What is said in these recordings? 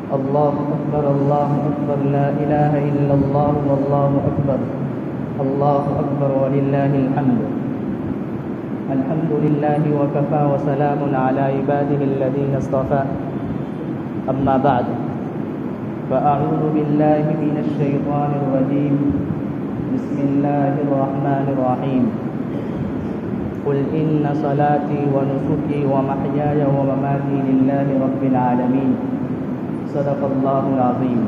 الله أكبر الله أكبر لا إله إلا الله والله أكبر الله أكبر ولله الحمد الحمد لله وكفى وسلام على عباده الذين اصطفى أما بعد فأعوذ بالله من الشيطان الرجيم بسم الله الرحمن الرحيم قل إن صلاتي ونسكي ومحياي ومماتي لله رب العالمين صدق الله العظيم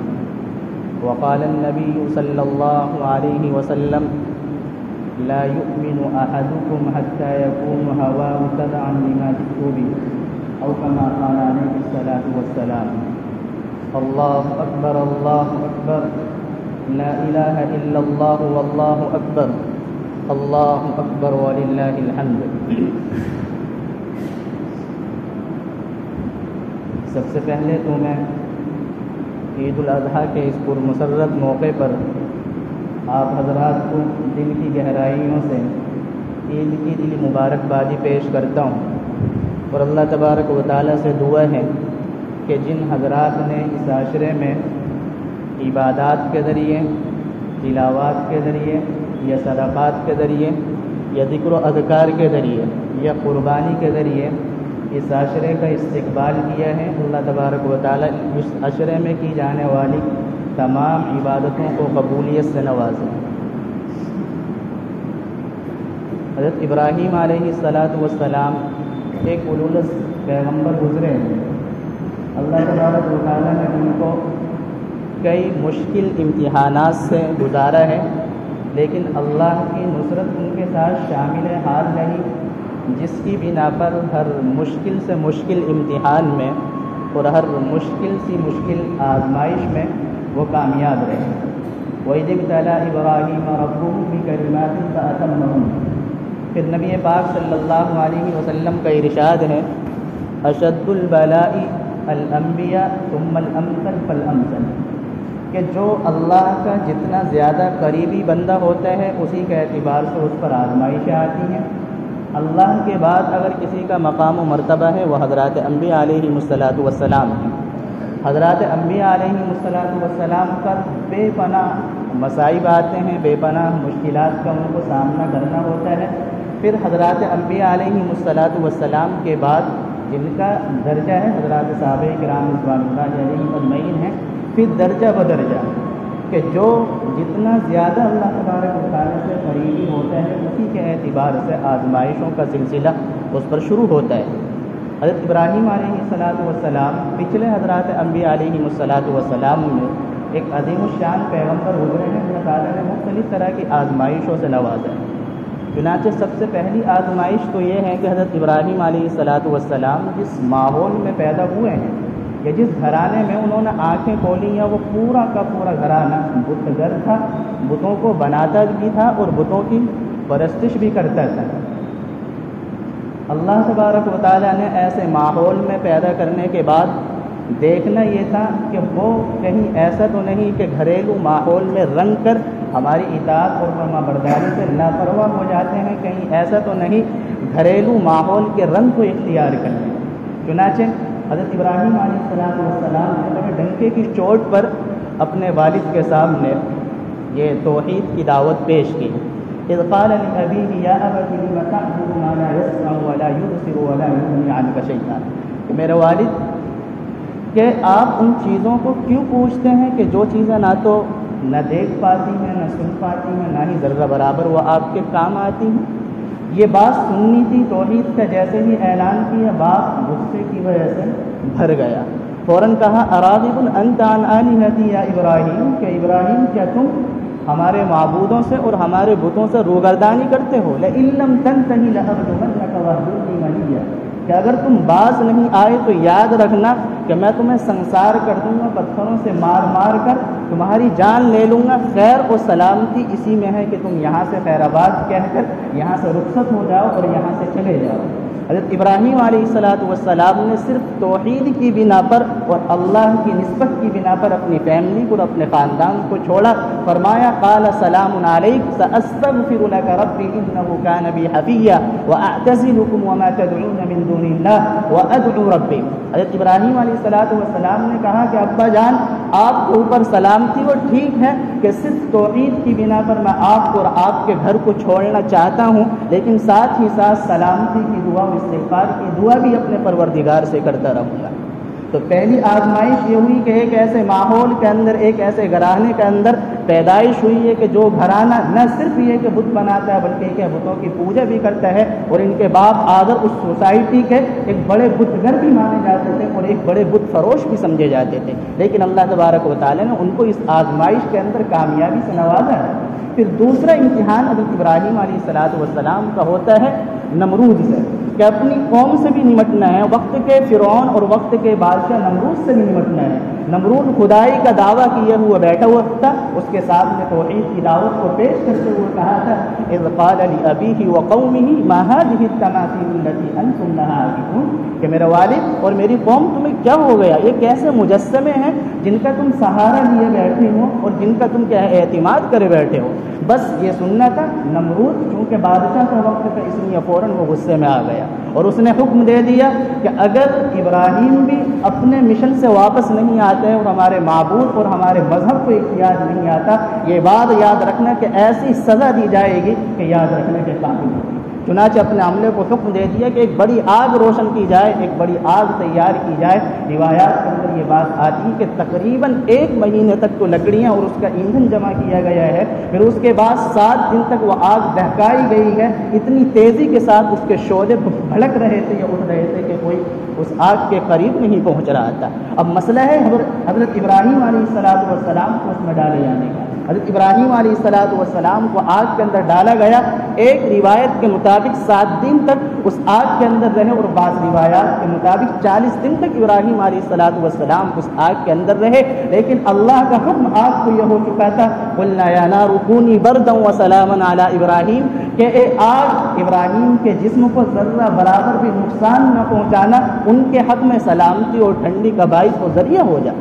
وقال النبي صلى الله عليه وسلم لا يؤمن أحدكم حتى يكون هواه تبعا لما جئت به أو كما قال عليه الصلاة والسلام الله أكبر الله أكبر لا إله إلا الله والله أكبر اللہ اکبر وللہ الحمد۔ سب سے پہلے تو میں عید الاضحیٰ کے اس پرمسرت موقع پر آپ حضرات کو دل کی گہرائیوں سے عید کی دلی مبارکبادی پیش کرتا ہوں، اور اللہ تبارک و تعالیٰ سے دعا ہے کہ جن حضرات نے اس عاشرے میں عبادات کے ذریعے، تلاوات کے ذریعے یا صدقات کے ذریعے یا ذکر و اذکار کے ذریعے یا قربانی کے ذریعے اس عشرے کا استقبال کیا ہے، اللہ تبارک و تعالیٰ اس عشرے میں کی جانے والی تمام عبادتوں کو قبولیت سے نوازے۔ حضرت ابراہیم علیہ السلام ایک اولولس پیغمبر گزرے ہیں، اللہ تبارک و تعالیٰ نے ان کو کئی مشکل امتحانات سے گزارا ہے، لیکن اللہ کی نصرت ان کے ساتھ شامل حال رہی، جس کی بنا پر ہر مشکل سے مشکل امتحان میں اور ہر مشکل سی مشکل آزمائش میں وہ کامیاب رہے۔ وَإِذِ ابْتَلَىٰ إِبْرَاهِيمَ رَبُّهُ بِكَلِمَاتٍ فَأَتَمَّهُنَّ۔ پھر نبی پاک صلی اللہ علیہ وسلم کا ارشاد ہے أَشَدُّ الْبَلَاءِ الْأَنْبِيَاءُ ثُمَّ الْأَمْثَلُ فَالْأَمْثَلُ، کہ جو اللہ کا جتنا زیادہ قریبی بندہ ہوتا ہے اسی کے اعتبار سے اس پر آزمائشیں آتی ہیں۔ اللہ کے بعد اگر کسی کا مقام و مرتبہ ہے وہ حضرات انبیاء علیہ السلام ہیں۔ حضرات انبیاء علیہ السلام کا بے پناہ مصائب آتے ہیں، بے پناہ مشکلات کا ان کو سامنا کرنا ہوتا ہے۔ پھر حضرات انبیاء علیہ السلام کے بعد جن کا درجہ ہے حضرات صحابہ کرام رضوان اللہ علیہم اجمعین ہیں، پھر درجہ بدرجہ کہ جو جتنا زیادہ اللہ تبارک و تعالیٰ سے قریبی ہوتا ہے اسی کے اعتبار سے آزمائشوں کا سلسلہ اس پر شروع ہوتا ہے۔ حضرت ابراہیم علیہ السلام پچھلے حضرات انبیاء علیہ السلام میں ایک عظیم الشان پیغمبر گزرے ہیں، اللہ تعالیٰ نے مختلف طرح کی آزمائشوں سے نوازا ہے۔ چنانچہ سب سے پہلی آزمائش تو یہ ہے کہ حضرت ابراہیم علیہ السلام جس ماحول میں پیدا ہوئے ہیں کہ جس گھرانے میں انہوں نے آنکھیں کھولی ہیں وہ پورا کا پورا گھرانہ بت گر تھا، بتوں کو بناتا بھی تھا اور بتوں کی پرستش بھی کرتا تھا۔ اللہ تبارک و تعالیٰ نے ایسے ماحول میں پیدا کرنے کے بعد دیکھنا یہ تھا کہ وہ کہیں ایسا تو نہیں کہ گھریلو ماحول میں رنگ کر ہماری اطاعت اور فرما برداری سے لاپرواہ ہو جاتے ہیں، کہیں ایسا تو نہیں گھریلو ماحول کے رنگ کو اختیار کر لیں۔ چنانچہ حضرت ابراہیم علیہ السلام نے ڈنکے کی چوٹ پر اپنے والد کے سامنے یہ توحید کی دعوت پیش کی۔ اذ قال لأبيه يا أبت لم تعبد ما لا يسمع ولا يبصر ولا يغني عنك شيئا، کہ میرے والد کہ آپ ان چیزوں کو کیوں پوچھتے ہیں کہ جو چیزیں نہ تو نہ دیکھ پاتی ہیں، نہ سن پاتی ہیں، نہ ہی ذرہ برابر وہ آپ کے کام آتی ہیں۔ یہ بات سننی تھی توحید کا، جیسے ہی اعلان کیا باپ غصے کی وجہ سے بھر گیا، فوراً کہا اراغب انت عن آلہتی یا ابراہیم، کہ ابراہیم کیا تم ہمارے معبودوں سے اور ہمارے بتوں سے روگردانی کرتے ہو؟ لئن لم تنتہی لأرجمنک واہجرنی ملیہ، کہ اگر تم باز نہیں آئے تو یاد رکھنا کہ میں تمہیں سنسار کر دوں گا، پتھروں سے مار مار کر تمہاری جان لے لوں گا۔ خیر و سلامتی اسی میں ہے کہ تم یہاں سے خیر آباد کہہ کر یہاں سے رخصت ہو جاؤ اور یہاں سے چلے جاؤ۔ حضرت ابراہیم علیہ السلام نے صرف توحید کی بنا پر اور اللہ کی نسبت کی بنا پر اپنی فیملی کو اور اپنے خاندان کو چھوڑا. فرمایا قال سلام علیک ساستغفر لك ربی انه كان بی حفیا واعتزلکم وما تدعون من دون اللہ وادعو ربی. حضرت ابراہیم علیہ السلام نے کہا کہ ابا جان آپ کے اوپر سلامتی، اور ٹھیک ہے کہ صرف توحید کی بنا پر میں آپ کو اور آپ کے گھر کو چھوڑنا چاہتا ہوں، لیکن ساتھ ہی ساتھ سلامتی کی دعا اور استغفار کی دعا بھی اپنے پروردگار سے کرتا رہوں گا. تو پہلی آزمائش یہ ہوئی کہ ایک ایسے ماحول کے اندر، ایک ایسے گھرانے کے اندر پیدائش ہوئی ہے کہ جو گھرانہ نہ صرف یہ کہ بت بناتا ہے بلکہ کہ بتوں کی پوجا بھی کرتا ہے، اور ان کے باپ آگر اس سوسائٹی کے ایک بڑے بت گھر بھی مانے جاتے تھے اور ایک بڑے بت فروش بھی سمجھے جاتے تھے. لیکن اللہ تبارک و تعالیٰ نے ان کو اس آزمائش کے اندر کامیابی سے نوازا ہے. پھر دوسرا امتحان حضرت ابراہیم علیہ السلام کا ہوتا ہے نمرود سے، کہ اپنی قوم سے بھی نمٹنا ہے، وقت کے فرعون اور وقت کے بادشاہ نمرود سے بھی نمٹنا ہے. نمرود خدائی کا دعویٰ کیے ہوئے بیٹھا ہوا تھا، اس کے سامنے توحید کی دعوت کو پیش کرتے ہوئے کہا تھا اذ قال لأبیہ وقومہ ما هذه التماثیل التي انتم لها عاکفون، کہ میرا والد اور میری قوم تمہیں کیا ہو گیا، یہ کیسے مجسمے ہیں جن کا تم سہارا لیے بیٹھے ہو اور جن کا تم کیا اعتماد کرے بیٹھے ہو. بس یہ سننا تھا. نمرود چونکہ بادشاہ کا وقت تھا اس لیے فوراً وہ غصے میں آ گیا اور اس نے حکم دے دیا کہ اگر ابراہیم بھی اپنے مشن سے واپس نہیں آتے اور ہمارے معبود اور ہمارے مذہب کو اختیار نہیں آتا، یہ بات یاد رکھنا کہ ایسی سزا دی جائے گی کہ یاد رکھنے کے قابل ہوگی. چنانچہ اپنے عملے کو حکم دے دیا کہ ایک بڑی آگ روشن کی جائے، ایک بڑی آگ تیار کی جائے. روایات کے اندر یہ بات آتی ہے کہ تقریباً 1 مہینے تک تو لکڑیاں اور اس کا ایندھن جمع کیا گیا ہے. پھر اس کے بعد 7 دن تک وہ آگ دہکائی گئی ہے. اتنی تیزی کے ساتھ اس کے شعلے بھڑک رہے تھے یا اٹھ رہے تھے کہ کوئی اس آگ کے قریب نہیں پہنچ رہا تھا. اب مسئلہ ہے حضرت ابراہیم علیہ السلام کو اس میں ڈالے جانے کا. حضرت ابراہیم علیہ السلام کو آگ کے اندر ڈالا گیا. ایک روایت کے مطابق 7 دن تک اس آگ کے اندر رہے اور بعض روایات کے مطابق 40 دن تک ابراہیم علیہ السلام اس آگ کے اندر رہے. لیکن اللہ کا حکم آگ کو یہ ہو چکا تھا قلنا یا نار کونی بردا وسلاما علی ابراہیم، کہ اے آگ ابراہیم کے جسم کو ذرہ برابر بھی نقصان نہ پہنچانا، ان کے حق میں سلامتی اور ٹھنڈی کا باعث و ذریعہ ہو جا.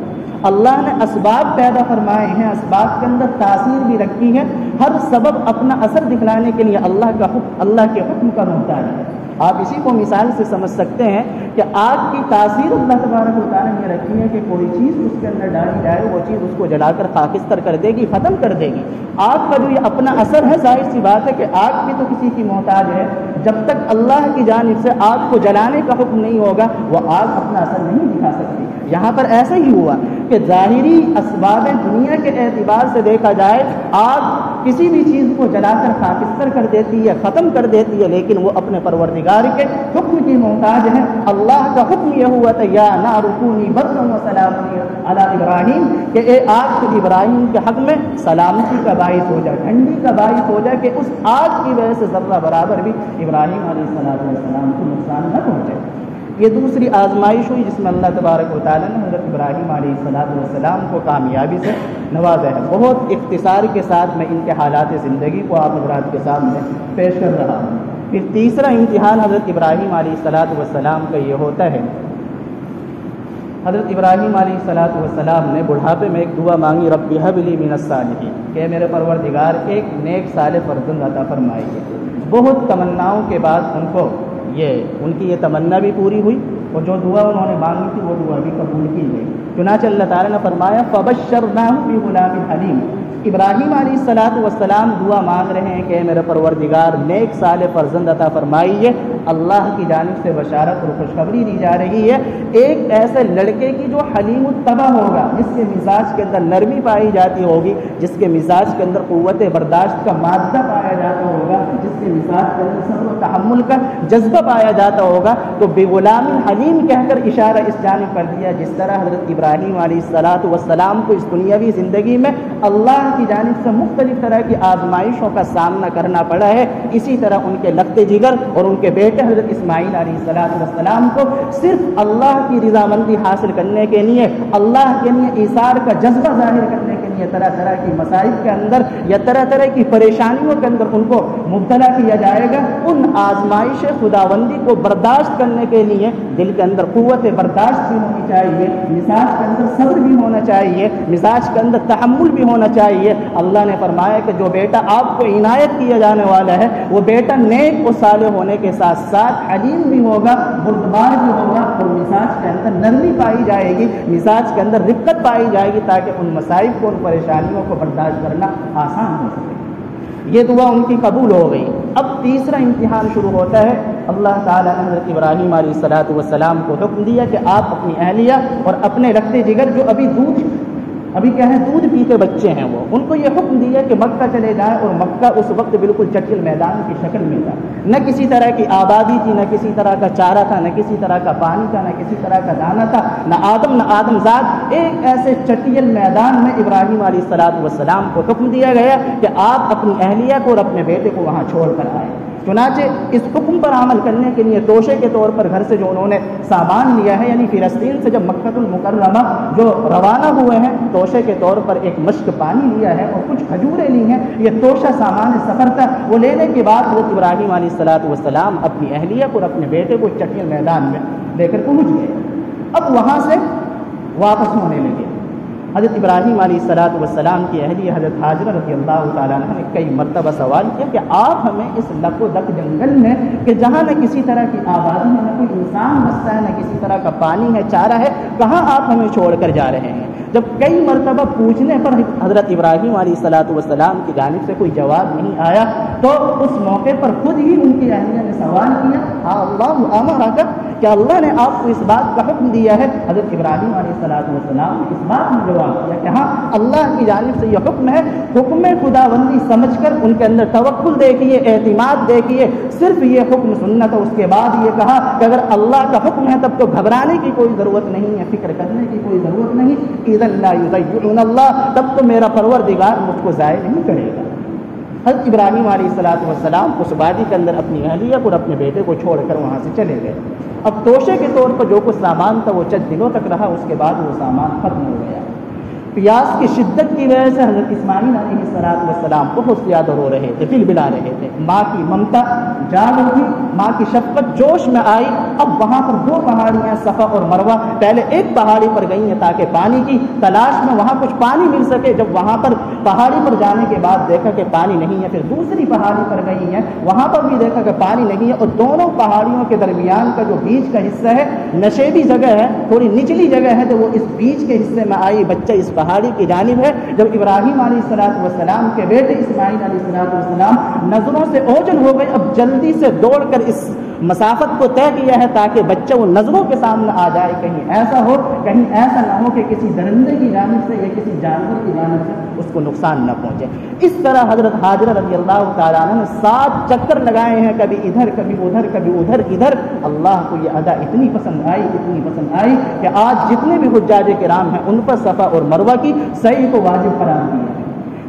اللہ نے اسباب پیدا فرمائے ہیں، اسباب کے اندر تاثیر بھی رکھی ہے. ہر سبب اپنا اثر دکھلانے کے لیے اللہ کے حکم کا محتاج ہے. آپ اسی کو مثال سے سمجھ سکتے ہیں کہ آگ کی تاثیر اللہ تبارک و تعالیٰ نے رکھی ہے کہ کوئی چیز اس کے اندر ڈالی جائے وہ چیز اس کو جلا کر خاکستر کر دے گی، ختم کر دے گی. آگ کا جو یہ اپنا اثر ہے، ظاہر سی بات ہے کہ آگ بھی تو کسی کی محتاج ہے. جب تک اللہ کی جانب سے آگ کو جلانے کا حکم نہیں ہوگا وہ آگ اپنا اثر نہیں دکھا سکتی. یہاں پر ایسا ہی ہوا کہ ظاہری اسباب دنیا کے اعتبار سے دیکھا جائے آگ کسی بھی چیز کو جلا کر خاکستر کر دیتی ہے، ختم کر دیتی ہے، لیکن وہ اپنے پروردگار کے حکم کی محتاج ہے. اللہ کا حکم یہ ہوا تھا یا نار کونی بردا وسلاما علی ابراہیم، کہ اے آگ تو ابراہیم کے حق میں سلامتی کا باعث ہو جائے، ٹھنڈی کا باعث ہو جائے، کہ اس آگ کی وجہ سے ذرہ برابر بھی ابراہیم علیہ السلام کو نقصان نہ پہنچے. یہ دوسری آزمائش ہوئی جس میں اللہ تبارک و تعالیٰ نے حضرت ابراہیم علیہ السلام کو کامیابی سے نوازا ہے. بہت اختصار کے ساتھ میں ان کے حالات زندگی کو آپ حضرات کے سامنے پیش کر رہا ہوں. پھر تیسرا امتحان حضرت ابراہیم علیہ السلام کا یہ ہوتا ہے. حضرت ابراہیم علیہ السلام نے بڑھاپے میں ایک دعا مانگی رب ہب لی من الصالحین، کہ میرے پروردگار ایک نیک صالح فرزند عطا فرمائیے. بہت تمناؤں کے بعد ان کی یہ تمنا بھی پوری ہوئی اور جو دعا انہوں نے مانگی تھی وہ دعا بھی قبول کی گئی. چنانچہ اللہ تعالیٰ نے فرمایا فبشرناہ بغلام حلیم. ابراہیم علیہ السلام دعا مانگ رہے ہیں کہ میرے پروردگار نیک صالح فرزند عطا فرمائیے. اللہ کی جانب سے بشارت اور خوشخبری دی جا رہی ہے ایک ایسے لڑکے کی جو حلیم الطبع ہوگا، جس کے مزاج کے اندر نرمی پائی جاتی ہوگی، جس کے مزاج کے اندر قوت برداشت کا مادہ پایا جاتا ہوگا، جس کے مزاج کے اندر صبر و تحمل کا جذبہ پایا جاتا ہوگا. تو بغلام حلیم کہہ کر اشارہ اس جانب کر دیا جس طرح حضرت ابراہیم علیہ السلام کو اس دنیاوی زندگی میں اللہ کی جانب سے مختلف طرح کی آزمائشوں کا سامنا کرنا پڑا ہے، اسی طرح ان کے لخت جگر اور ان کے بیٹے حضرت اسماعیل علیہ السلام کو صرف اللہ کی رضامندی حاصل کرنے کے لیے، اللہ کے لیے ایثار کا جذبہ ظاہر کرنے کے لیے لیے طرح طرح کی مسائل کے اندر یا طرح طرح کی پریشانیوں کے اندر ان کو مبتلا کیا جائے گا، ان آزمائش خداوندی کو برداشت کرنے کے لیے دل کے اندر قوت برداشت بھی ہونی چاہیے، مزاج کے اندر صبر بھی ہونا چاہیے، مزاج کے اندر تحمل بھی ہونا چاہیے۔ اللہ نے فرمایا کہ جو بیٹا آپ کو عنایت کیا جانے والا ہے وہ بیٹا نیک و صالح ہونے کے ساتھ ساتھ حلیم بھی ہوگا، بردبار بھی ہوگا، اور مزاج کے اندر نرمی پائی جائے گی، مزاج کے اندر رقت پائی جائے گی، تاکہ ان مسائل کو، ان پریشانیوں کو برداشت کرنا آسان ہو سکے۔ یہ دعا ان کی قبول ہو گئی۔ اب تیسرا امتحان شروع ہوتا ہے۔ اللہ تعالیٰ نے حضرت ابراہیم علیہ السلام کو حکم دیا کہ آپ اپنی اہلیہ اور اپنے رکھتے جگر جو ابھی کیا ہے دودھ پیتے بچے ہیں وہ، ان کو یہ حکم دیا کہ مکہ چلے جائیں، اور مکہ اس وقت بالکل چٹل میدان کی شکل میں تھا، نہ کسی طرح کی آبادی تھی، نہ کسی طرح کا چارہ تھا، نہ کسی طرح کا پانی تھا، نہ کسی طرح کا دانہ تھا، نہ آدم زاد۔ ایک ایسے چٹل میدان میں ابراہیم علیہ السلام کو حکم دیا گیا کہ آپ اپنی اہلیہ کو اور اپنے بیٹے کو وہاں چھوڑ کر آئے۔ چنانچہ اس حکم پر عمل کرنے کے لیے توشے کے طور پر گھر سے جو انہوں نے سامان لیا ہے، یعنی فلسطین سے جب مکہ المکرمہ جو روانہ ہوئے ہیں، توشے کے طور پر ایک مشک پانی لیا ہے اور کچھ کھجوریں لی ہیں، یہ توشہ سامان سفر تھا۔ وہ لینے کے بعد حضرت ابراہیم علیہ السلام اپنی اہلیہ اور اپنے بیٹے کو چٹل میدان میں لے کر پہنچ گئے۔ اب وہاں سے واپس ہونے لگے۔ حضرت ابراہیم علیہ السلام کی اہلیہ حضرت حاجرہ رضی اللہ تعالیٰ عنہ نے کئی مرتبہ سوال کیا کہ آپ ہمیں اس لک و دک جنگل میں، کہ جہاں نہ کسی طرح کی آبادی ہے، نہ کوئی انسان بستا ہے، نہ کسی طرح کا پانی ہے، چارہ ہے، کہاں آپ ہمیں چھوڑ کر جا رہے ہیں؟ جب کئی مرتبہ پوچھنے پر حضرت ابراہیم علیہ السلام کی جانب سے کوئی جواب نہیں آیا، تو اس موقع پر خود ہی ان کی اہلیہ نے سوال کیا، اللہ امرک، کیا اللہ نے آپ کو اس بات کا حکم دیا ہے؟ حضرت ابراہیم علیہ السلام نے اس بات میں جواب دیا کہ ہاں، اللہ کی جانب سے یہ حکم ہے۔ حکم خداوندی سمجھ کر ان کے اندر توکل دیکھیے، اعتماد دیکھیے، صرف یہ حکم سننا تھا۔ اس کے بعد یہ کہا کہ اگر اللہ کا حکم ہے تب تو گھبرانے کی کوئی ضرورت نہیں ہے، فکر کرنے کی کوئی ضرورت نہیں، اذن لا یضیعن اللہ، تب تو میرا پروردگار مجھ کو ضائع نہیں کرے گا۔ حضرت ابراہیم علیہ السلام اس وادی کے اندر اپنی اہلیہ اور اپنے بیٹے کو چھوڑ کر وہاں سے چلے گئے۔ اب توشے کے طور پر جو کچھ سامان تھا وہ چند دنوں تک رہا، اس کے بعد وہ سامان ختم ہو گیا۔ پیاس کی شدت کی وجہ سے حضرت اسماعیل علیہ السلام بہت زیادہ رو رہے تھے، بلبلا رہے تھے۔ ماں کی ممتا جاگ اٹھی، ماں کی شفقت جوش میں آئی۔ اب وہاں پر دو پہاڑیاں صفا اور مروہ، پہلے ایک پہاڑی پر گئی ہیں تاکہ پانی کی تلاش میں وہاں کچھ پانی مل سکے۔ جب وہاں پر پہاڑی پر جانے کے بعد دیکھا کہ پانی نہیں ہے، پھر دوسری پہاڑی پر گئی ہیں، وہاں پر بھی دیکھا کہ پانی نہیں ہے، اور دونوں پہاڑیوں کے درمیان کا جو بیچ کا حصہ ہے، نشیبی جگہ ہے، تھوڑی نچلی جگہ ہے، تو وہ اس بیچ کے حصے میں آئی۔ بچہ اس پہاڑی کی جانب ہے۔ جب ابراہیم علیہ السلام کے بیٹے اسماعیل علیہ السلام نظروں سے اوجھل ہو گئے، اب جلدی سے دوڑ کر اس مسافت کو طے کیا ہے تاکہ بچہ وہ نظروں کے سامنے آ جائے، کہیں ایسا نہ ہو کہ کسی درندے کی جانب سے یا کسی جانور کی جانب سے اس کو نقصان نہ پہنچے۔ اس طرح حضرت حاجرہ رضی اللہ تعالیٰ عنہ نے 7 چکر لگائے ہیں، کبھی ادھر کبھی ادھر کبھی ادھر۔ اللہ کو یہ ادا اتنی پسند آئی کہ آج جتنے بھی حجاج کرام ہیں ان پر صفا اور مروہ کی سعی کو واجب قرار دیا ہے۔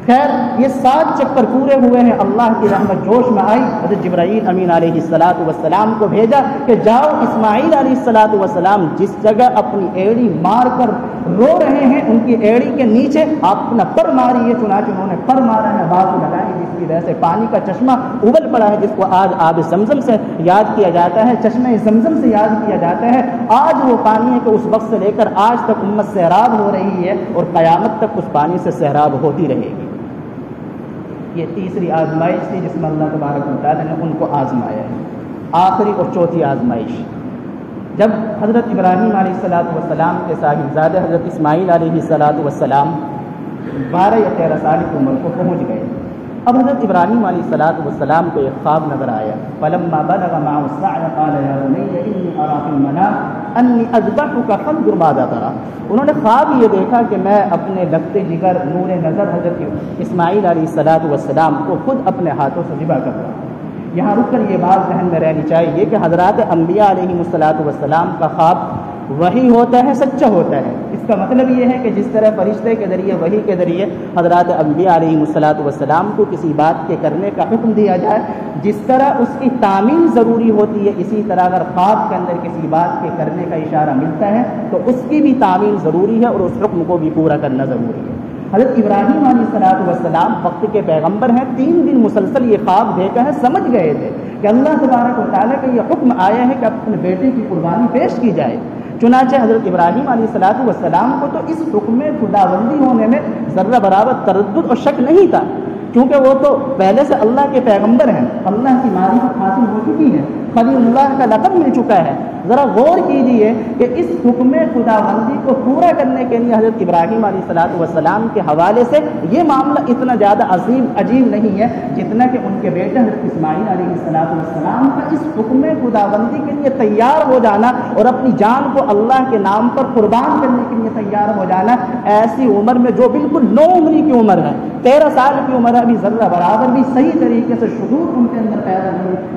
خیر، یہ 7 چکر پورے ہوئے ہیں، اللہ کی رحمت جوش میں آئی۔ حضرت جبرائیل امین علیہ السلام کو بھیجا کہ جاؤ اسماعیل علیہ السلام جس جگہ اپنی ایڑی مار کر رو رہے ہیں، ان کی ایڑی کے نیچے آپ اپنا پر ماریے۔ چنانچہ انہوں نے پر مارا ہے، بازو لگائی، جس کی وجہ سے پانی کا چشمہ ابل پڑا ہے، جس کو آج آب زمزم سے یاد کیا جاتا ہے، چشمہ زمزم سے یاد کیا جاتا ہے۔ آج وہ پانی ہے کہ اس وقت سے لے کر آج تک امت سیراب ہو رہی ہے، اور قیامت تک اس پانی سے سیراب ہوتی رہے گی۔ یہ تیسری آزمائش تھی جس میں اللہ تبارک و تعالیٰ نے ان کو آزمایا ہے۔ آخری اور چوتھی آزمائش، جب حضرت ابراہیم علیہ السلام کے صاحبزادے حضرت اسماعیل علیہ السلام 12 یا 13 سال کی عمر کو پہنچ گئے، اب حضرت ابراہیم علیہ السلام کو ایک خواب نظر آیا۔ فلما بلغ معه السعي قال يا بني إني أرى في المنام أني أذبحك فانظر ماذا ترى۔ انہوں نے خواب یہ دیکھا کہ میں اپنے لگتے جگر نور نظر حضرت اسماعیل علیہ السلام کو خود اپنے ہاتھوں سے ذبح کر رہا ہوں۔ یہاں رک کر یہ بات ذہن میں رہنی چاہیے کہ حضرات انبیاء علیہ السلام کا خواب وحی ہوتا ہے، سچا ہوتا ہے۔ اس کا مطلب یہ ہے کہ جس طرح فرشتے کے ذریعے، وحی کے ذریعے حضرات انبیاء علیہ السلام کو کسی بات کے کرنے کا حکم دیا جائے، جس طرح اس کی تعمیل ضروری ہوتی ہے، اسی طرح اگر خواب کے اندر کسی بات کے کرنے کا اشارہ ملتا ہے تو اس کی بھی تعمیل ضروری ہے اور اس حکم کو بھی پورا کرنا ضروری ہے۔ حضرت ابراہیم علیہ السلام وقت کے پیغمبر ہیں، 3 دن مسلسل یہ خواب دیکھا ہے، سمجھ گئے تھے کہ اللہ تبارک و تعالیٰ کا یہ حکم آیا ہے کہ اپنے بیٹے کی قربانی پیش کی جائے۔ چنانچہ حضرت ابراہیم علیہ السلام کو تو اس حکم خداوندی ہونے میں ذرہ برابر تردد اور شک نہیں تھا، کیونکہ وہ تو پہلے سے اللہ کے پیغمبر ہیں، اللہ کی معرفت حاصل ہو چکی ہے، خلیل اللہ کا لقب مل چکا ہے۔ ذرا غور کیجئے کہ اس حکم خداوندی کو پورا کرنے کے لیے حضرت ابراہیم علیہ السلام کے حوالے سے یہ معاملہ اتنا زیادہ عجیب نہیں ہے جتنا کہ ان کے بیٹے حضرت اسماعیل علیہ السلام کا اس حکم خداوندی کے لیے تیار ہو جانا اور اپنی جان کو اللہ کے نام پر قربان کرنے کے لیے تیار ہو جانا، ایسی عمر میں جو بالکل نو عمری کی عمر ہے، 13 سال کی عمر ہے، ابھی ذرہ برابر بھی صحیح طریقے سے شعور ان کے اندر پیدا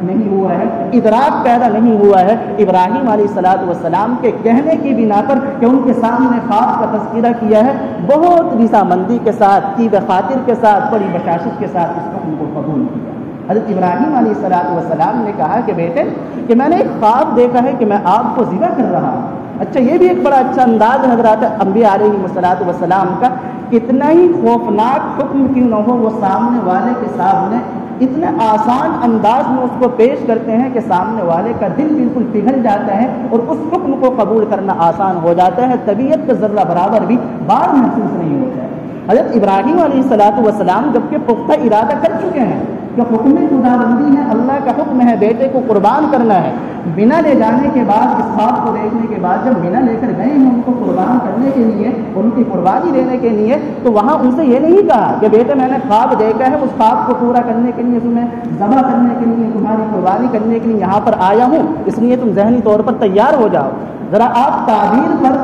نہیں ہوا ہے، ادراک پیدا نہیں ہوا ہے۔ ابراہیم علیہ السلام کے کہنے کی بنا پر کہ ان کے سامنے خواب کا تذکرہ کیا ہے، بہت رضامندی کے ساتھ، طیب خاطر کے ساتھ، بڑی بشاشت کے ساتھ اس حکم کو قبول کیا۔ حضرت ابراہیم علیہ السلام نے کہا کہ بیٹے کہ میں نے ایک خواب دیکھا ہے کہ میں آپ کو ذبح کر رہا ہوں۔ اچھا، یہ بھی ایک بڑا اچھا انداز حضرات انبیاء علیہ السلام کا، کتنا ہی خوفناک حکم کیوں نہ ہو وہ سامنے والے کے سامنے اتنے آسان انداز میں اس کو پیش کرتے ہیں کہ سامنے والے کا دل بالکل پگھل جاتا ہے اور اس حکم کو قبول کرنا آسان ہو جاتا ہے، طبیعت کا ذرہ برابر بھی بار محسوس نہیں ہوتا ہے۔ حضرت ابراہیم علیہ السلام جبکہ پختہ ارادہ کر چکے ہیں کہ حکم خداوندی ہے، اللہ کا حکم ہے بیٹے کو قربان کرنا ہے، بنا لے جانے کے بعد، اس خواب کو دیکھنے کے بعد جب بنا لے کر گئے ہیں ان کو قربان کرنے کے لیے، ان کی قربانی دینے کے لیے، تو وہاں ان سے یہ نہیں کہا کہ بیٹے میں نے خواب دیکھا ہے، اس خواب کو پورا کرنے کے لیے تمہیں ذبح کرنے کے لیے، تمہاری قربانی کرنے کے لیے یہاں پر آیا ہوں، اس لیے تم ذہنی طور پر تیار ہو جاؤ۔ ذرا آپ تعبیر پر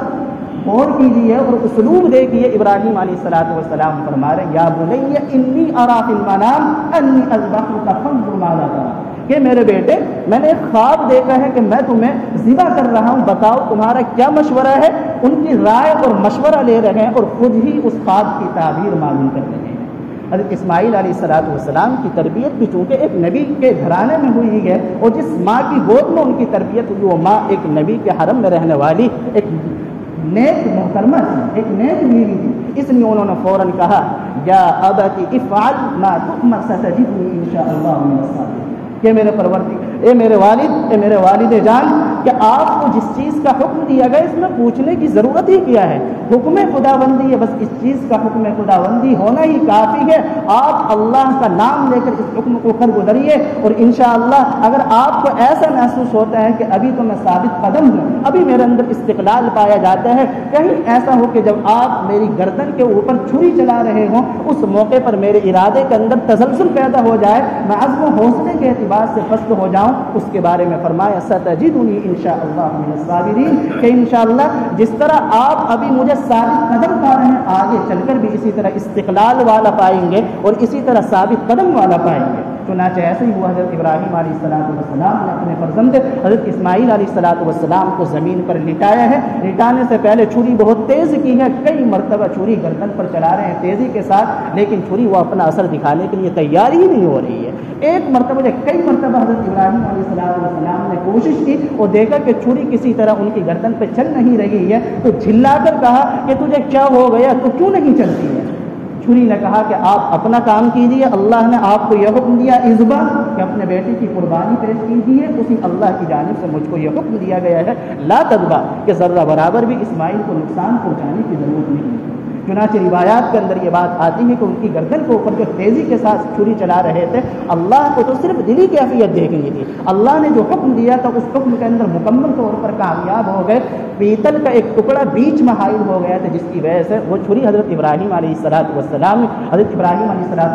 غور کیجیے اور اسلوب دیکھیے۔ ابراہیم علیہ السلام فرما رہے یا بنی انی اری فی المنام انی اذبحک فانظر ماذا تری، کہ میرے بیٹے میں نے ایک خواب دیکھا ہے کہ میں تمہیں ذبح کر رہا ہوں، بتاؤ تمہارا کیا مشورہ ہے۔ ان کی رائے اور مشورہ لے رہے ہیں اور خود ہی اس خواب کی تعبیر معلوم کر رہے ہیں۔ حضرت اسماعیل علیہ السلام کی تربیت بھی چونکہ ایک نبی کے گھرانے میں ہوئی ہے، اور جس ماں کی گود میں ان کی تربیت ہوئی وہ ماں ایک نبی کے حرم میں رہنے والی ایک نیک محترمہ تھی، ایک نیک بیوی تھی، اس لیے انہوں نے فوراً کہا یا ابت افعل ما تؤمر ستجدنی انشاءاللہ من الصابرین، کہ میرے پروردگار، اے میرے والد، اے میرے والد جان، کہ آپ کو جس چیز کا حکم دیا گیا اس میں پوچھنے کی ضرورت ہی کیا ہے، حکم خداوندی ہے، بس اس چیز کا حکم خداوندی ہونا ہی کافی ہے، آپ اللہ کا نام لے کر اس حکم کو کر گزریے، اور انشاءاللہ اگر آپ کو ایسا محسوس ہوتا ہے کہ ابھی تو میں ثابت قدم ہوں، ابھی میرے اندر استقلال پایا جاتا ہے، کہیں ایسا ہو کہ جب آپ میری گردن کے اوپر چھری چلا رہے ہوں اس موقع پر میرے ارادے کے اندر تسلسل پیدا ہو جائے، میں عزم و حوصلے کے اعتبار سے پست ہو جاؤں، اس کے بارے میں فرمایا ستجدنی انشاءاللہ من الصابرین، کہ انشاءاللہ جس طرح آپ ابھی مجھے ثابت قدم پا رہے ہیں آگے چل کر بھی اسی طرح استقلال والا پائیں گے اور اسی طرح ثابت قدم والا پائیں گے۔ چنانچہ ایسے ہی ہوا، حضرت ابراہیم علیہ السلام نے اپنے فرزند حضرت اسماعیل علیہ السلام کو زمین پر لٹایا ہے، لٹانے سے پہلے چھری بہت تیز کی ہے، کئی مرتبہ چھری گردن پر چلا رہے ہیں تیزی کے ساتھ، لیکن چھری وہ اپنا اثر دکھانے کے لیے تیار ہی نہیں ہو رہی ہے۔ ایک مرتبہ کئی مرتبہ حضرت ابراہیم علیہ السلام نے کوشش کی اور دیکھا کہ چھری کسی طرح ان کی گردن پہ چل نہیں رہی ہے، تو جھلا کر کہا کہ تجھے کیا ہو گیا، تو کیوں نہیں چلتی ہے؟ چھری نے کہا کہ آپ اپنا کام کیجئے، اللہ نے آپ کو یہ حکم دیا اذبح، کہ اپنے بیٹے کی قربانی پیش کیجئے، اسی اللہ کی جانب سے مجھ کو یہ حکم دیا گیا ہے لا تذبح، کہ ذرہ برابر بھی اسماعیل کو نقصان پہنچانے کی ضرورت نہیں ہے۔ چنانچہ روایات کے اندر یہ بات آتی ہے کہ ان کی گردن کے اوپر جو تیزی کے ساتھ چھری چلا رہے تھے، اللہ کو تو صرف دلی کیفیت دیکھنی تھی، اللہ نے جو حکم دیا تھا اس حکم کے اندر مکمل طور پر کامیاب ہو گئے، پیتل کا ایک ٹکڑا بیچ میں حائل ہو گیا تھا جس کی وجہ سے وہ چھری حضرت ابراہیم علیہ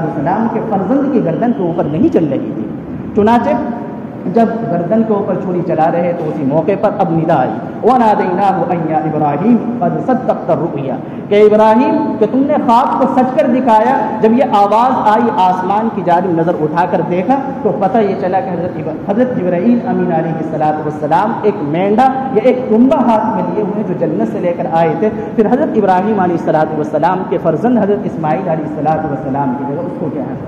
السلام کے فرزند کی گردن کے اوپر نہیں چل رہی تھی۔ چنانچہ جب گردن کے اوپر چھری چلا رہے تو اسی موقع پر اب ندا آئی، وَنَادَيْنَاهُ أَن يَا إِبْرَاهِيمُ قَدْ صَدَّقْتَ الرُّؤْيَا، کہ ابراہیم کہ تم نے خواب کو سچ کر دکھایا۔ جب یہ آواز آئی آسمان کی جانب نظر اٹھا کر دیکھا تو پتہ یہ چلا کہ حضرت جبرائیل امین علیہ السلام ایک مینڈا یا ایک کنبا ہاتھ میں لیے ہوئے جو جنت سے لے کر آئے تھے، پھر حضرت ابراہیم علیہ السلام کے فرزند حضرت اسماعیل علیہ السلام کی جگہ اس کو کیا ہے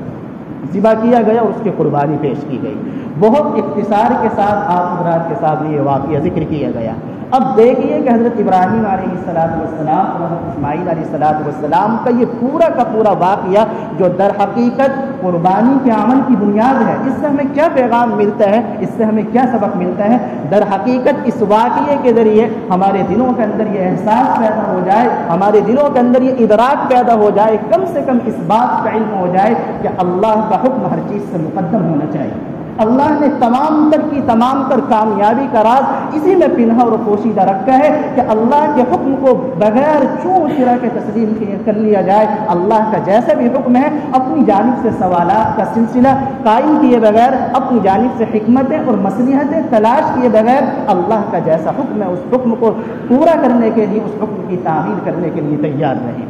ذبح کیا گیا اور اس کی قربانی پیش کی گئی۔ بہت اختصار کے ساتھ آپ حضرات کے سامنے یہ واقعہ ذکر کیا گیا۔ اب دیکھیے کہ حضرت ابراہیم علیہ السلام اور حضرت اسماعیل علیہ السلام کا یہ پورا کا پورا واقعہ جو در حقیقت قربانی کے عمل کی بنیاد ہے، اس سے ہمیں کیا پیغام ملتا ہے، اس سے ہمیں کیا سبق ملتا ہے؟ در حقیقت اس واقعے کے ذریعے ہمارے دلوں کے اندر یہ احساس پیدا ہو جائے، ہمارے دلوں کے اندر یہ ادراک پیدا ہو جائے، کم سے کم اس بات کا علم ہو جائے کہ اللہ کا حکم ہر چیز سے مقدم ہونا چاہیے۔ اللہ نے تمام تر کامیابی کا راز اسی میں پنہا اور پوشیدہ رکھا ہے کہ اللہ کے حکم کو بغیر چوں چرا کے تسلیم کر لیا جائے۔ اللہ کا جیسا بھی حکم ہے اپنی جانب سے سوالات کا سلسلہ قائم کیے بغیر، اپنی جانب سے حکمتیں اور مصلحتیں تلاش کیے بغیر، اللہ کا جیسا حکم ہے اس حکم کو پورا کرنے کے لیے، اس حکم کی تعمیل کرنے کے لیے تیار رہیں۔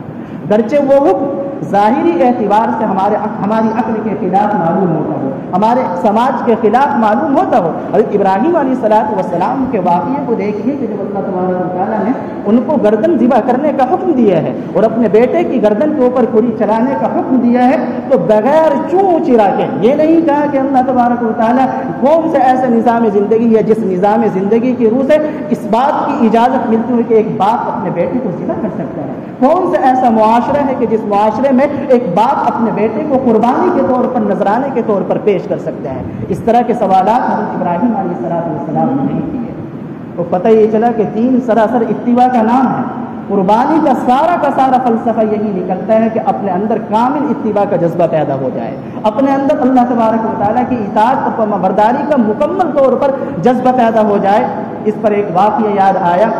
گرچہ وہ حکم ظاہری اعتبار سے ہماری عقل کے خلاف معلوم ہوتا ہو، ہمارے سماج کے خلاف معلوم ہوتا ہو۔ حضرت ابراہیم علیہ السلام کے واقعے کو دیکھیے کہ جب اللہ تبارک و تعالیٰ نے ان کو گردن ذبح کرنے کا حکم دیا ہے اور اپنے بیٹے کی گردن کے اوپر چھری چلانے کا حکم دیا ہے، تو بغیر چوں چرا کے یہ نہیں کہا کہ اللہ تبارک و تعالیٰ کون سے ایسے نظام زندگی ہے جس نظام زندگی کی روح سے اس بات کی اجازت ملتی ہے کہ ایک باپ اپنے بیٹے کو ذبح کر سکتا ہے، کون سے ایسا معاشرہ ہے کہ جس معاشرے میں ایک باپ اپنے بیٹے کو قربانی کے طور پر، نذرانے کے طور پر پیش کر سکتا ہے۔ اس طرح کے سوالات حضرت ابراہیم علیہ السلام نے نہیں کیے۔ تو پتہ یہ چلا کہ دین سراسر اتباع کا نام ہے۔ قربانی کا سارا فلسفہ یہی نکلتا ہے کہ اپنے اندر کامل اتباع کا جذبہ پیدا ہو جائے، اپنے اندر اللہ تبارک و تعالیٰ کی اطاعت اور برداری کا مکمل طور پر جذبہ پیدا ہو جائے۔ اس پر ایک واقعہ یاد آیا،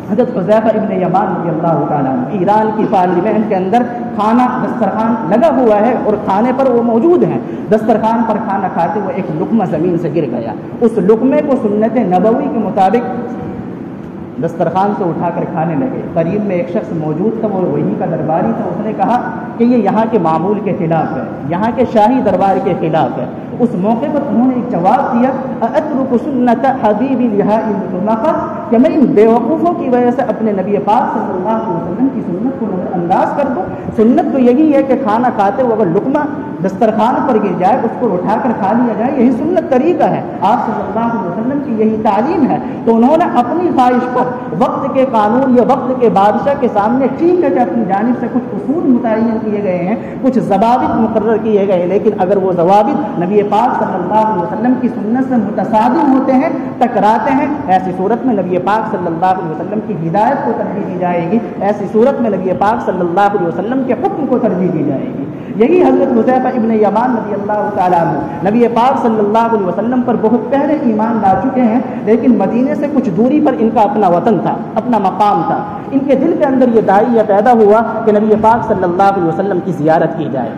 حضرت حذیفہ ابن یمان رضی اللہ تعالیٰ عنہ، ایران کی پارلیمنٹ کے اندر کھانا دسترخوان لگا ہوا ہے اور کھانے پر وہ موجود ہیں، دسترخوان پر کھانا کھاتے ہوئے ایک لقمہ زمین سے گر گیا، اس لقمے کو سنت نبوی کے مطابق دسترخوان سے اٹھا کر کھانے لگے۔ قریب میں ایک شخص موجود تھا، وہ وہیں کا درباری تھا، اس نے کہا کہ یہ یہاں کے معمول کے خلاف ہے، یہاں کے شاہی دربار کے خلاف ہے۔ اس موقع پر انہوں نے ایک جواب دیا، اترک سنت حبیبی لہائی مطلقہ، کہ میں ان بیوقوفوں کی وجہ سے اپنے نبی پاک صلی اللہ علیہ وسلم کی سنت کو نظر انداز کر دوں؟ سنت تو یہی ہے کہ کھانا کھاتے ہوئے اگر لقمہ دسترخوان پر گر جائے اس کو اٹھا کر کھا لیا جائے، یہی سنت طریقہ ہے، آپ صلی اللہ علیہ وسلم کی یہی تعلیم ہے۔ تو انہوں نے اپنی خواہش کو وقت کے قانون یا وقت کے بادشاہ کے سامنے، ٹھیک ہے کہ اپنی جانب سے کچھ اصول متعین کیے گئے ہیں، کچھ ضوابط مقرر کیے گئے ہیں، لیکن اگر وہ ضوابط نبی پاک صلی اللہ علیہ وسلم کی سنت سے متصادم ہوتے ہیں، ٹکراتے ہیں، ایسی صورت میں نبی پاک صلی اللہ علیہ وسلم کی ہدایت کو ترجیح دی جائے گی، ایسی صورت میں نبی پاک صلی اللہ علیہ وسلم کے حکم کو ترجیح دی جائے گی۔ یہی حضرت حذیفہ ابن یمان رضی اللہ تعالیٰ عنہ نبی پاک صلی اللہ علیہ وسلم پر بہت پہلے ایمان لا چکے ہیں، لیکن مدینے سے کچھ دوری پر ان کا اپنا وطن تھا، اپنا مقام تھا۔ ان کے دل کے اندر یہ داعیہ پیدا ہوا کہ نبی پاک صلی اللہ علیہ وسلم کی زیارت کی جائے۔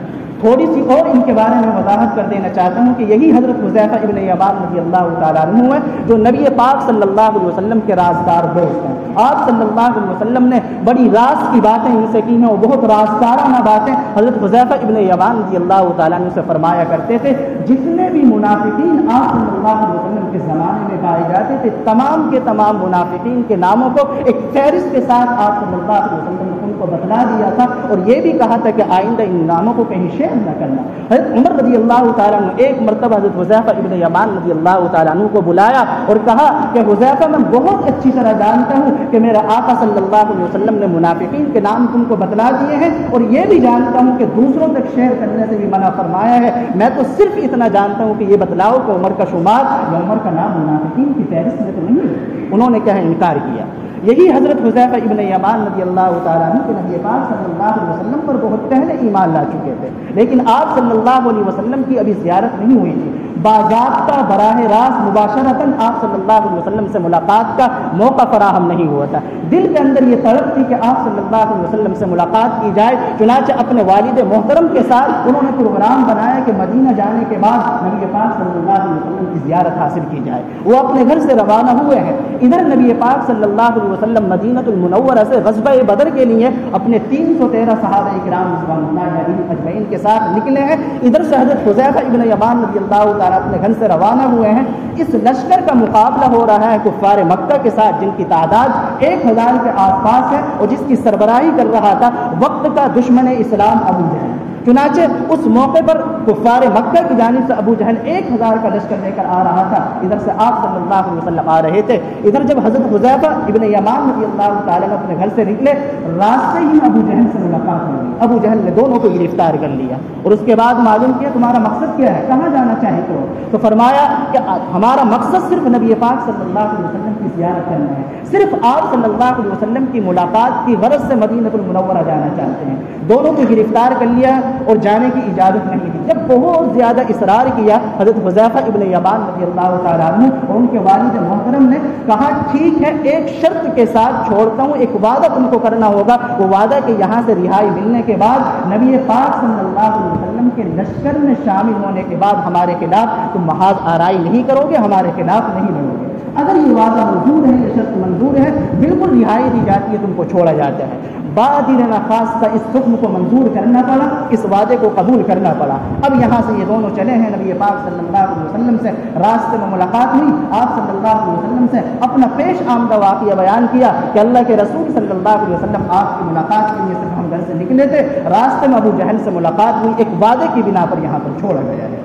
تھوڑی سی اور ان کے بارے میں وضاحت کر دینا چاہتا ہوں کہ یہی حضرت حذیفہ ابن یمان رضی اللہ تعالیٰ عنہ ہے جو نبی پاک صلی اللہ علیہ وسلم کے رازدار دوست ہیں۔ آپ صلی اللہ علیہ وسلم نے بڑی راز کی باتیں ان سے کی ہیں اور بہت رازدارانہ باتیں حضرت حذیفہ ابن یمان رضی اللہ تعالیٰ عنہ سے فرمایا کرتے تھے۔ جتنے بھی منافقین آپ صلی اللہ علیہ وسلم کے زمانے میں پائے جاتے تھے، تمام کے تمام منافقین کے ناموں کو ایک فہرست کے ساتھ آپ صلی اللہ علیہ وسلم نے ان کو بتلا دیا تھا اور یہ بھی کہا تھا کہ آئندہ ان ناموں کو کہیں شیئر نہ کرنا۔ حضرت عمر رضی اللہ تعالیٰ عنہ ایک مرتبہ حضرت حذیفہ ابن یمان رضی اللہ تعالیٰ عنہ کو بلایا اور کہا کہ حذیفہ، میں بہت اچھی طرح جانتا ہوں کہ میرا آقا صلی اللہ علیہ وسلم نے منافقین کے نام تم کو بتلا دیے ہیں اور یہ بھی جانتا ہوں کہ دوسروں تک شیئر کرنے سے بھی منع فرمایا ہے، میں تو صرف اتنا جانتا ہوں کہ یہ بتلاؤ کہ عمر کا شمار یا عمر کا نام منافقین کی فہرست میں تو نہیں ہے۔ انہوں نے کیا انکار کیا۔ یہی حضرت حذیفہ ابن یمان رضی اللہ تعالیٰ عنہ کے نبی پاک صلی اللہ علیہ وسلم پر بہت پہلے ایمان لا چکے تھے، لیکن آپ صلی اللہ علیہ وسلم کی ابھی زیارت نہیں ہوئی تھی۔ باضابطہ براہ راست مباشرتاً آپ صلی اللہ علیہ وسلم سے ملاقات کا موقع فراہم نہیں ہوا تھا۔ دل کے اندر یہ تڑپ تھی کہ آپ صلی اللہ علیہ وسلم سے ملاقات کی جائے، چنانچہ اپنے والد محترم کے ساتھ انہوں نے پروگرام بنایا کہ مدینہ جانے کے بعد نبی پاک صلی اللہ علیہ وسلم کی زیارت حاصل کی جائے۔ وہ اپنے گھر سے روانہ ہوئے ہیں۔ ادھر نبی پاک صلی اللہ علیہ وسلم مدینہ المنورہ سے غزوہ بدر کے لیے اپنے 313 صحابہ کرام رضوان اللہ علیہم اجمعین کے ساتھ نکلے ہیں۔ ادھر سے حضرت حذیفہ ابن یمان رضی اللہ تعالیٰ اپنے گھر سے روانہ ہوئے ہیں۔ اس لشکر کا مقابلہ ہو رہا ہے کفار مکہ کے ساتھ، جن کی تعداد 1000 کے آس پاس ہے اور جس کی سربراہی کر رہا تھا وقت کا دشمن اسلام ابو جہل۔ چنانچہ اس موقع پر کفار مکہ کی جانب سے ابو جہل 1000 کا لشکر لے کر آ رہا تھا، ادھر سے آپ صلی اللہ علیہ وسلم آ رہے تھے۔ ادھر جب حضرت حذیفہ ابن یمان رضی اللہ تعالیٰ عنہ اپنے گھر سے نکلے، راستے ہی ابو جہل سے ملاقات ہو گئی۔ ابو جہل نے دونوں کو گرفتار کر لیا اور اس کے بعد معلوم کیا تمہارا مقصد کیا ہے، کہاں جانا چاہتے ہو؟ تو فرمایا کہ ہمارا مقصد صرف نبی پاک صلی اللہ علیہ وسلم کی زیارت کرنا ہے، صرف آپ صلی اللہ علیہ وسلم کی ملاقات کی غرض سے مدینہ المنورہ جانا چاہتے ہیں۔ دونوں کو گرفتار کر لیا اور جانے کی اجازت نہیں دی۔ جب بہت زیادہ اصرار کیا حضرت حذیفہ ابن یمان رضی اللہ تعالیٰ عنہ اور ان کے والد محترم نے کہا ٹھیک ہے، ایک شرط کے ساتھ چھوڑتا ہوں، ایک وعدہ تم کو کرنا ہوگا، وہ وعدہ کہ یہاں سے رہائی ملنے کے بعد نبی پاک صلی اللہ علیہ وسلم کے لشکر میں شامل ہونے کے بعد ہمارے خلاف تم محاذ آرائی نہیں کرو گے، ہمارے خلاف نہیں لڑو گے۔ اگر یہ وعدہ منظور ہے، یہ شرط منظور ہے، بالکل رہائی دی جاتی ہے، تم کو چھوڑا جاتا ہے۔ بادرنا خاصہ اس حکم کو منظور کرنا پڑا، اس وعدے کو قبول کرنا پڑا۔ اب یہاں سے یہ دونوں چلے ہیں، نبی پاک صلی اللہ علیہ وسلم سے راستے میں ملاقات ہوئی، آپ صلی اللہ علیہ وسلم سے اپنا پیش آمدہ واقعہ بیان کیا کہ اللہ کے رسول صلی اللہ علیہ وسلم آپ کی ملاقات کے لیے صرف ہم گھر سے نکلے تھے، راستے میں ابو جہل سے ملاقات ہوئی، ایک وعدے کی بنا پر یہاں پر چھوڑا گیا ہے۔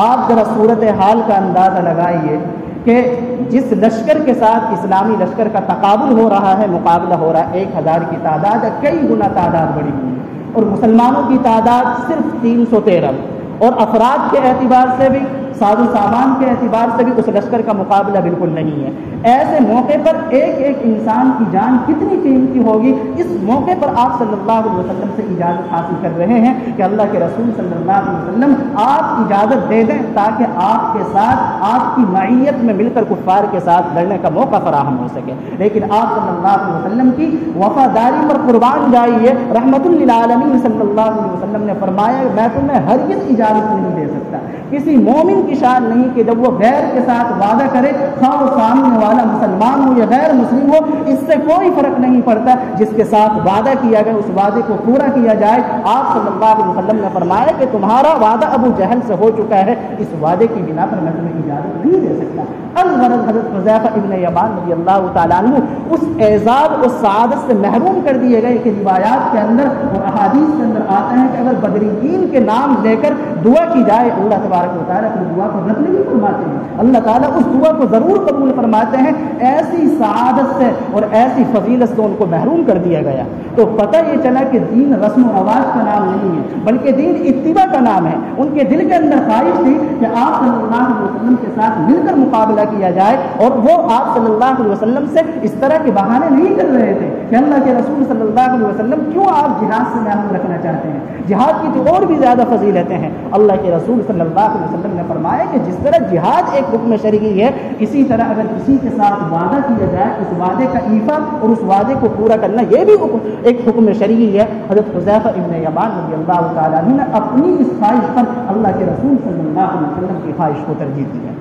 آپ ذرا صورت حال کا اندازہ لگائیے کہ جس لشکر کے ساتھ اسلامی لشکر کا تقابل ہو رہا ہے، مقابلہ ہو رہا ہے، 1000 کی تعداد کئی گنا تعداد بڑی ہوئی اور مسلمانوں کی تعداد صرف 313 اور افراد کے اعتبار سے بھی، ساز و سامان کے اعتبار سے بھی اس لشکر کا مقابلہ بالکل نہیں ہے۔ ایسے موقع پر ایک ایک انسان کی جان کتنی قیمتی ہوگی، اس موقع پر آپ صلی اللہ علیہ وسلم سے اجازت حاصل کر رہے ہیں کہ اللہ کے رسول صلی اللہ علیہ وسلم آپ اجازت دے دیں تاکہ آپ کے ساتھ آپ کی معیت میں مل کر کفار کے ساتھ لڑنے کا موقع فراہم ہو سکے۔ لیکن آپ صلی اللہ علیہ وسلم کی وفاداری پر قربان جائیے، رحمت للعالمین صلی اللہ علیہ وسلم نے فرمایا میں تمہیں ہرگز اجازت نہیں دے سکتا، کسی مومن کی شان نہیں کہ جب وہ غیر کے ساتھ وعدہ کرے، خواہ وہ سامنے والا مسلمان ہو یا غیر مسلم ہو، اس سے کوئی فرق نہیں پڑتا، جس کے ساتھ وعدہ کیا گیا اس وعدے کو پورا کیا جائے۔ آپ صلی اللہ علیہ وسلم نے فرمایا کہ تمہارا وعدہ ابو جہل سے ہو چکا ہے، اس وعدے کی بنا پر میں تمہیں اجازت نہیں دے سکتا۔ الغرض حضرت حذیفہ ابن یمان رضی اللہ تعالیٰ عنہ اس اعزاز اور سعادت سے محروم کر دیے گئے کہ روایات کے اندر اور احادیث کے اندر آتا ہے کہ اگر بدرین کے نام لے کر دعا کی جائے، اللہ تبارک و تعالیٰ اپنی دعا کو رد نہیں فرماتے ہیں، اللہ تعالیٰ اس دعا کو ضرور قبول فرماتے ہیں۔ ایسی سعادت سے اور ایسی فضیلت سے ان کو محروم کر دیا گیا۔ تو پتہ یہ چلا کہ دین رسم و رواج کا نام نہیں ہے، بلکہ دین اتباع کا نام ہے۔ ان کے دل کے اندر خواہش تھی کہ آپ صلی اللہ علیہ وسلم کے ساتھ مل کر مقابلہ کیا جائے، اور وہ آپ صلی اللہ علیہ وسلم سے اس طرح کے بہانے نہیں کر رہے تھے کہ اللہ کے رسول صلی اللہ علیہ وسلم کیوں آپ جہاد سے محروم رکھنا چاہتے ہیں، جہاد کی تو اور بھی زیادہ فضیلتیں ہیں۔ اللہ کے رسول صلی اللہ علیہ وسلم نے فرمایا کہ جس طرح جہاد ایک حکم شرعی ہے، اسی طرح اگر کسی کے ساتھ وعدہ کیا جائے اس وعدے کا ایفا اور اس وعدے کو پورا کرنا یہ بھی ایک حکم شرعی ہے۔ حضرت حذیفہ ابن یمان رضی اللہ تعالیٰ عنہ نے اپنی اس خواہش پر اللہ کے رسول صلی اللہ علیہ وسلم کی خواہش کو ترجیح دی ہے۔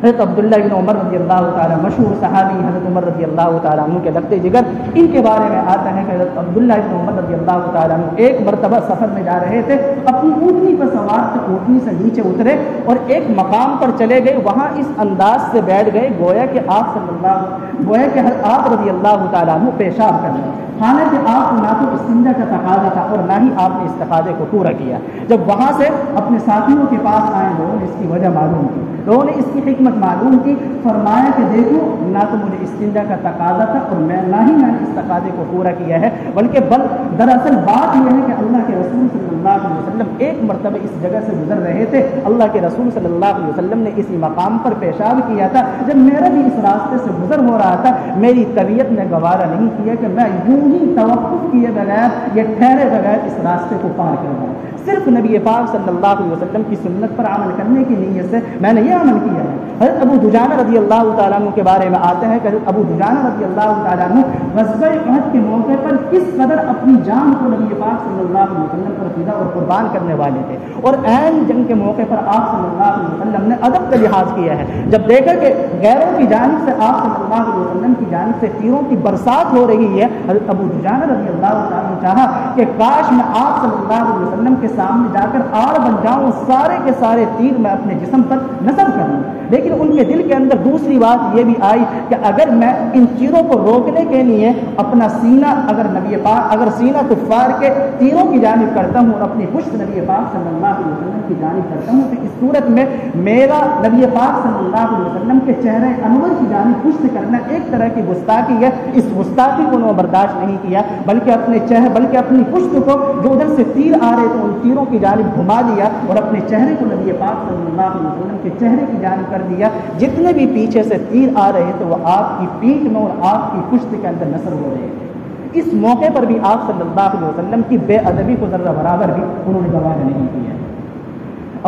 حضرت عبداللہ بن عمر رضی اللہ تعالیٰ مشہور صحابی حضرت عمر رضی اللہ تعالیٰ عنہ کے لگتے جگر، ان کے بارے میں آتا ہے کہ حضرت عبداللہ بن عمر رضی اللہ تعالیٰ عنہ ایک مرتبہ سفر میں جا رہے تھے، اپنی اونٹنی پر سوار تھے، اونٹنی سے نیچے اترے اور ایک مقام پر چلے گئے، وہاں اس انداز سے بیٹھ گئے گویا کہ آپ رضی اللہ تعالیٰ عنہ پیشاب کر رہے ہیں، حالانکہ آپ کو نہ تو استنجا کا تقاضا تھا اور نہ ہی آپ نے اس تقاضے کو پورا کیا۔ جب وہاں سے اپنے ساتھیوں کے پاس آئے، لوگوں نے اس کی وجہ معلوم کی، لوگوں نے اس کی حکمت معلوم کی، فرمایا کہ دیکھو نہ تو مجھے استنجا کا تقاضا تھا اور نہ ہی میں نے اس تقاضے کو پورا کیا ہے، بلکہ دراصل بات یہ ہے کہ اللہ کے رسول صلی اللہ علیہ وسلم ایک مرتبہ اس جگہ سے گزر رہے تھے، اللہ کے رسول صلی اللہ علیہ وسلم نے اسی مقام پر پیشاب کیا تھا، جب میرا بھی اس راستے سے گزر ہو رہا تھا میری طبیعت نے گوارا نہیں کیا کہ میں یوں ہی توقف کیے بغیر یا ٹھہرے بغیر اس راستے کو پار کر رہا ہوں، صرف نبی پاک صلی اللہ علیہ وسلم کی سنت پر عمل کرنے کی نیت سے میں نے یہ عمل کیا ہے۔ حضرت ابو دجانہ رضی اللہ تعالیٰ عنہ کے بارے میں آتے ہیں کہ حضرت ابو دجانہ رضی اللہ تعالیٰ عنہ غزوہ احد کے موقع پر کس قدر اپنی جان کو نبی پاک صلی اللہ علیہ وسلم پر فدا اور قربان کرنے والے تھے، اور عین جنگ کے موقع پر آپ صلی اللہ علیہ وسلم نے ادب کا لحاظ کیا ہے۔ جب دیکھا کہ غیروں کی جانب سے آپ صلی اللہ علیہ وسلم کی جانب سے تیروں کی برسات ہو رہی ہے، حضرت ابو دجانہ رضی اللہ تعالیٰ عنہ چاہا کہ کاش میں آپ صلی اللہ علیہ وسلم کے سامنے جا کر آڑ بن جاؤں، سارے کے سارے تیر میں اپنے جسم پر نصب کر لوں۔ لیکن ان کے دل کے اندر دوسری بات یہ بھی آئی کہ اگر میں ان تیروں کو روکنے کے لیے اپنا سینہ اگر سینہ کفار کے تیروں کی جانب کرتا ہوں اور اپنی پشت نبی پاک صلی اللہ علیہ وسلم کی جانب کرتا ہوں، تو اس صورت میں میرا نبی پاک صلی اللہ علیہ وسلم کے چہرے انور کی جانب پشت کرنا ایک طرح کی گستاخی ہے۔ اس گستاخی کو انہوں نے برداشت نہیں کیا، بلکہ اپنی پشت کو جو ادھر سے تیر آ رہے تھے ان تیروں کی جانب گھما دیا اور اپنے چہرے کو نبی پاک صلی اللہ علیہ وسلم کے چہرے کی جانب کر دیا۔ جتنے بھی پیچھے سے تیر آ رہے تھے وہ آپ کی پیٹھ میں اور آپ کی پشت کے اندر نصب ہو رہے تھے۔ اس موقع پر بھی آپ صلی اللہ علیہ وسلم کی بے ادبی کو ذرہ برابر بھی انہوں نے گوارا نہیں کیا۔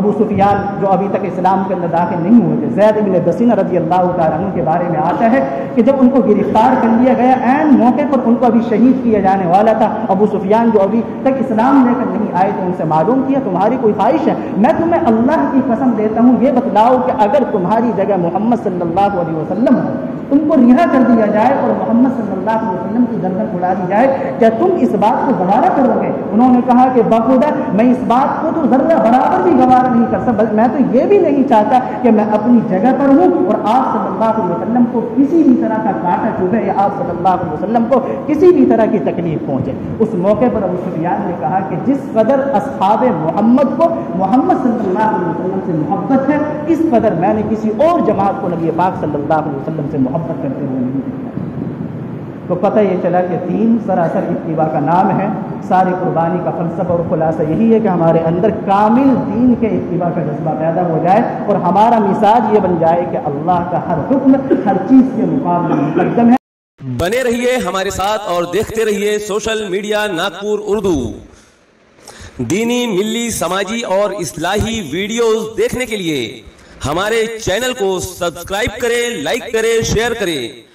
ابو سفیان جو ابھی تک اسلام کے اندر داخل نہیں ہوئے تھے، زید بن دسینہ رضی اللہ تعالیٰ عنہ کے بارے میں آتا ہے کہ جب ان کو گرفتار کر لیا گیا، عین موقع پر ان کو ابھی شہید کیا جانے والا تھا، ابو سفیان جو ابھی تک اسلام لے کر نہیں آئے تو ان سے معلوم کیا تمہاری کوئی خواہش ہے؟ میں تمہیں اللہ کی قسم دیتا ہوں، یہ بتلاؤ کہ اگر تمہاری جگہ محمد صلی اللہ علیہ وسلم ہو، ان کو رہا کر دیا جائے اور محمد صلی اللہ علیہ وسلم کی گردن اڑا دی جائے، کیا تم اس بات کو گوارا کرو گے؟ انہوں نے کہا کہ بخدا میں اس بات کو تو ذرہ برابر بھی گوارا نہیں کر سکتا، میں تو یہ بھی نہیں چاہتا کہ میں اپنی جگہ پر ہوں اور آپ صلی اللہ علیہ وسلم کو کسی بھی طرح کا کانٹا چبھے یا آپ صلی اللہ علیہ وسلم کو کسی بھی طرح کی تکلیف پہنچے۔ اس موقع پر ابو سفیان نے کہا کہ جس قدر اصحاب محمد کو محمد صلی اللہ علیہ وسلم سے محبت ہے، اس قدر میں نے کسی اور جماعت کو نبی پاک صلی اللہ علیہ وسلم سے محبت کرتے ہوئے نہیں دیکھا۔ تو پتہ یہ چلا کہ دین سراسر اتباع کا نام ہے۔ ساری قربانی کا فلسفہ اور خلاصہ یہی ہے کہ ہمارے اندر کامل دین کے اتباع کا جذبہ پیدا ہو جائے اور ہمارا مزاج یہ بن جائے کہ اللہ کا ہر حکم ہر چیز کے مقابلے میں مقدم ہے۔ بنے رہیے ہمارے ساتھ اور دیکھتے رہیے سوشل میڈیا ناگپور اردو۔ دینی، ملی، سماجی اور اصلاحی ویڈیوز دیکھنے کے لیے ہمارے چینل کو سبسکرائب کریں، لائک کریں، شیئر کریں